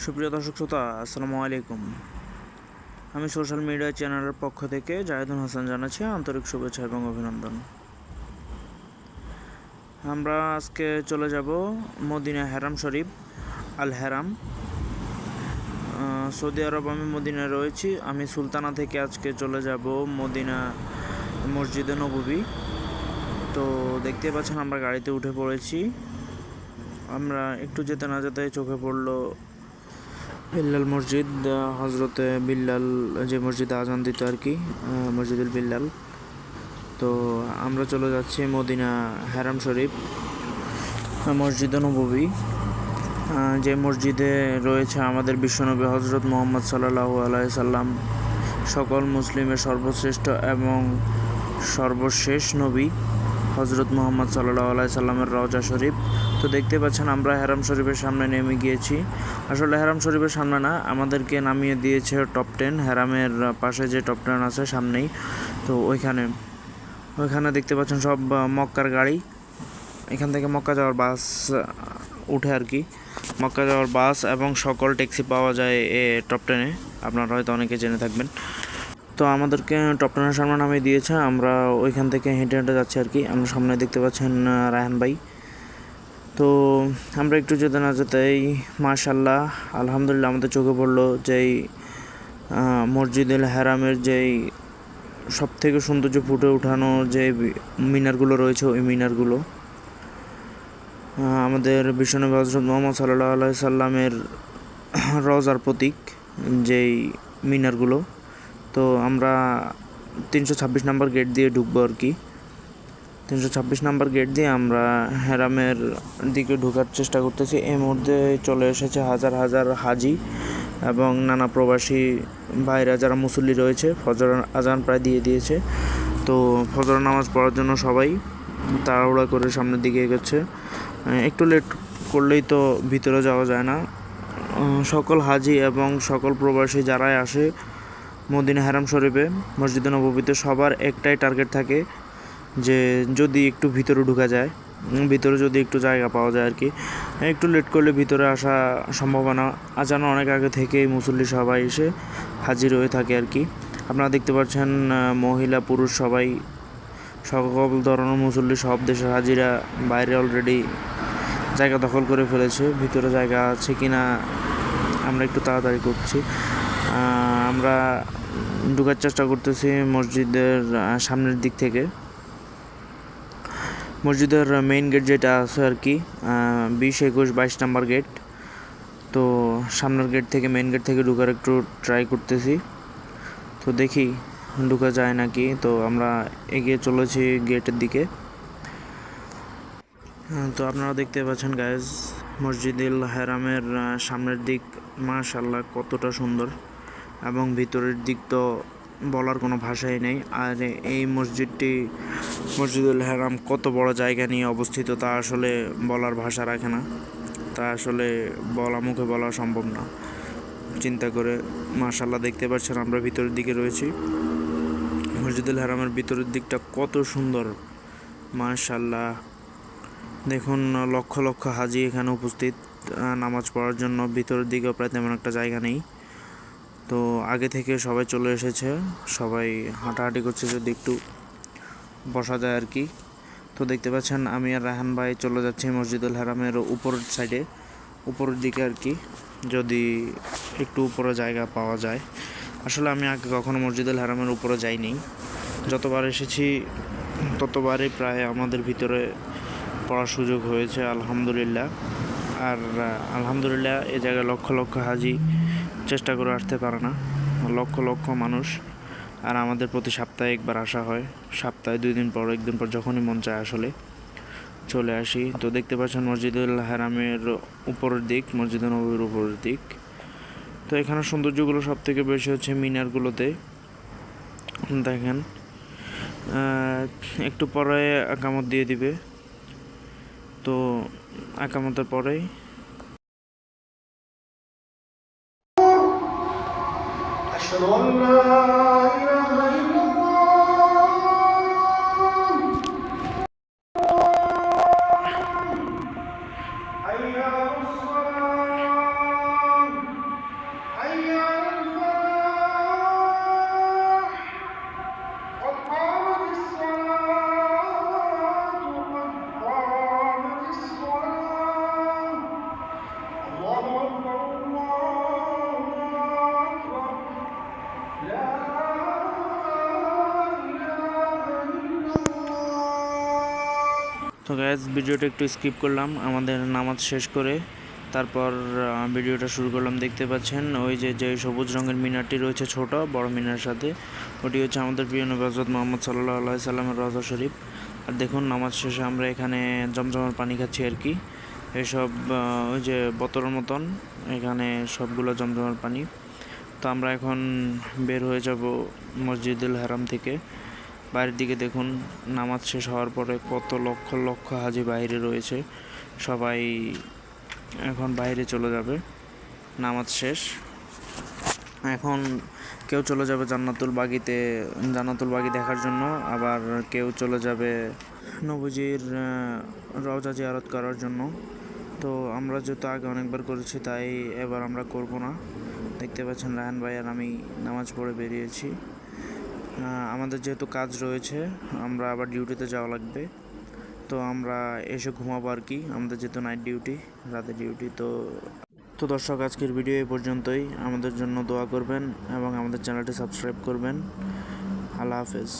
সুপ্রিয় দর্শক শ্রোতা, আসসালামু আলাইকুম। আমি সোশ্যাল মিডিয়া চ্যানেলের পক্ষ থেকে জাহিদুল হাসান জানাচ্ছি আন্তরিক শুভেচ্ছা এবং অভিনন্দন। আমরা আজকে চলে যাব মদিনা হেরাম শরীফ, আল হেরাম, সৌদি আরব। আমি মদিনায় রয়েছি। আমি সুলতানা থেকে আজকে চলে যাব মদিনা মসজিদে নববী। তো দেখতে পাচ্ছেন আমরা গাড়িতে উঠে পড়েছি। আমরা একটু যেতে না যেতে চোখে পড়লো বিল্লাল মসজিদ, হজরতে বিল্লাল যে মসজিদে আজান দিত আর কি, মসজিদুল বিল্লাল। তো আমরা চলে যাচ্ছি মদিনা হেরাম শরীফ, মসজিদে নববী, যে মসজিদে রয়েছে আমাদের বিশ্বনবী হজরত মুহাম্মদ সাল্লাল্লাহু আলাইহি সাল্লাম, সকল মুসলিমের সর্বশ্রেষ্ঠ এবং সর্বশেষ নবী হজরত মুহাম্মদ সাল্লাল্লাহু আলাইহি সাল্লামের রওজা শরীফ। তো দেখতে পাচ্ছেন আমরা হেরাম শরীফের সামনে নেমে গিয়েছি। আসলে হেরাম শরীফের সামনে না, আমাদেরকে নামিয়ে দিয়েছে টপ 10, হেরামের পাশে যে টপ 10 আছে সামনেই। তো ওইখানে দেখতে পাচ্ছেন সব মক্কার গাড়ি। এখান থেকে মক্কা যাওয়ার বাস উঠে আর কি, মক্কা যাওয়ার বাস এবং সকল ট্যাক্সি পাওয়া যায় টপ 10-এ। আপনারা হয়তো অনেকে জেনে থাকবেন। তো আমাদেরকে টপ 10-এর সামনে নামিয়ে দিয়েছে। আমরা ওইখান থেকে হেঁটে হেঁটে যাচ্ছি আর কি। আমরা সামনে দেখতে পাচ্ছেন রায়হান ভাই। তো আমরা একটু যেতে না যেতেই মাশাআল্লাহ আলহামদুলিল্লাহ আমাদের চোখে পড়লো যেই মসজিদুল হারামের যেই সব থেকে সৌন্দর্য ফুটে ওঠানো যে মিনারগুলো রয়েছে, ওই মিনারগুলো আমাদের বিশ্বনবী হযরত মুহাম্মদ সাল্লাল্লাহু আলাইহি সাল্লামের রওজার প্রতীক যেই মিনারগুলো। তো আমরা 326 নম্বর গেট দিয়ে ঢুকবো আর কি। 326 নম্বর গেট দিয়ে আমরা হেরামের দিকে ঢোকার চেষ্টা করতেছি। এই মুহূর্তে চলে এসেছে হাজার হাজার হাজি এবং নানা প্রবাসী ভাইরা যারা মুসল্লি রয়েছে। ফজর আজান প্রায় দিয়ে দিয়েছে। তো ফজর নামাজ পড়ার জন্য সবাই তাড়াহুড়া করে সামনের দিকে এগোচ্ছে। একটু লেট করলেই তো ভিতরে যাওয়া যায় না। সকল হাজি এবং সকল প্রবাসী যারাই আসে মদিনা হেরাম শরীফে মসজিদে নববীতে, সবার একটাই টার্গেট থাকে যে যদি একটু ভিতরে ঢোকা যায়, ভিতরে যদি একটু জায়গা পাওয়া যায় আর কি। একটু লেট করলে ভিতরে আসা সম্ভাবনা আজানো অনেক আগে থেকেই মুসল্লি সবাই এসে হাজির হয়ে থাকে আর কি। আপনারা দেখতে পাচ্ছেন মহিলা পুরুষ সবাই, সকল ধরনের মুসল্লি, সব দেশের হাজিরা বাইরে অলরেডি জায়গা দখল করে ফেলেছে। ভিতরে জায়গা আছে কি না আমরা একটু তাড়াতাড়ি করছি। আমরা ঢোকার চেষ্টা করতেছি মসজিদের সামনের দিক থেকে। মসজিদের মেইন গেট যেটা আছে আর কি, 20, 21, 22 নাম্বার গেট। তো সামনের গেট থেকে, মেইন গেট থেকে ঢোকার একটু ট্রাই করতেছি। তো দেখি ঢোকা যায় নাকি। তো আমরা এগিয়ে চলেছি গেটের দিকে। তো আপনারা দেখতে পাচ্ছেন গাইজ, মসজিদুল হারামের সামনের দিক মাশাআল্লাহ কতটা সুন্দর, এবং ভিতরের দিক তো বলার কোনো ভাষাই নেই। আর এই মসজিদুল হারাম কত বড় জায়গা নিয়ে অবস্থিত তা আসলে বলার ভাষা রাখে না। তা আসলে মুখে বলা সম্ভব না। চিন্তা করে মাশাআল্লাহ দেখতে পাচ্ছেন আমরা ভিতরের দিকে রয়েছি। মসজিদুল হারামের ভিতরের দিকটা কত সুন্দর মাশাআল্লাহ। দেখুন লক্ষ লক্ষ হাজি এখানে উপস্থিত নামাজ পড়ার জন্য। ভিতরের দিকেও প্রায় তেমন একটা জায়গা নেই। তো আগে থেকে সবাই চলে এসেছে, সবাই হাঁটাহাঁটি করছে যদি একটু বসা যায় আর কি। তো দেখতে পাচ্ছেন আমি আর রায়হান ভাই চলে যাচ্ছি মসজিদুল হারামের উপরের সাইডে, উপরের দিকে আর কি, যদি একটু উপরে জায়গা পাওয়া যায়। আসলে আমি আগে কখনো মসজিদুল হারামের উপরে যাইনি। যতবার এসেছি ততবারই প্রায় আমাদের ভিতরে পড়ার সুযোগ হয়েছে আলহামদুলিল্লাহ। আর আলহামদুলিল্লাহ এ জায়গায় লক্ষ লক্ষ হাজি চেষ্টা করে আসতে পারে না, লক্ষ লক্ষ মানুষ। আর আমাদের প্রতি সপ্তাহে একবার আসা হয়, সপ্তাহে 2 দিন পর, 1 দিন পর যখনই মন চায় আসলে চলে আসি। তো দেখতে পাচ্ছেন মসজিদুল হারামের উপরের দিক, মসজিদে নববীর উপরের দিক। তো এখানে সৌন্দর্যগুলো সব থেকে বেশি হচ্ছে মিনারগুলোতে। দেখেন একটু পরে একামত দিয়ে দিবে। তো একামতের পরেই তো গাইজ ভিডিওটা একটু স্কিপ করলাম আমাদের নামাজ শেষ করে, তারপর ভিডিওটা শুরু করলাম। দেখতে পাচ্ছেন ওই যে সবুজ রঙের মিনারটি রয়েছে ছোট বড় মিনারের সাথে, ওটি হচ্ছে আমাদের প্রিয় নবী হযরত মুহাম্মদ সাল্লাল্লাহু আলাইহি সাল্লামের রওজা শরীফ। আর দেখুন নামাজ শেষে আমরা এখানে জমজমের পানি খাচ্ছি আর কি। এসব ওই যে বোতলের মতন এখানে সবগুলো জমজমের পানি। তো আমরা এখন বের হয়ে যাব মসজিদুল হারাম থেকে। বাইরের দিকে দেখুন নামাজ শেষ হওয়ার পরে কত লক্ষ লক্ষ হাজি বাইরে রয়েছে, সবাই এখন বাইরে চলে যাবে। নামাজ শেষ এখন কেউ চলে যাবে জান্নাতুল বাগি দেখার জন্য, আবার কেউ চলে যাবে নবীজির রওজা জিয়ারত করার জন্য। তো আমরা যেহেতু আগে অনেকবার করেছি তাই এবার আমরা করব না। দেখতে পাচ্ছেন রায়হান ভাই আর আমি নামাজ পড়ে বেরিয়েছি। আমাদের যেহেতু কাজ রয়েছে আমরা আবার ডিউটিতে যাওয়া লাগবে, তো আমরা এসে ঘুমাবো আর কি। আমাদের যেহেতু নাইট ডিউটি, রাতে ডিউটি। তো দর্শক আজকের ভিডিও এই পর্যন্তই। আমাদের জন্য দোয়া করবেন এবং আমাদের চ্যানেলটি সাবস্ক্রাইব করবেন। আল্লাহ হাফেজ।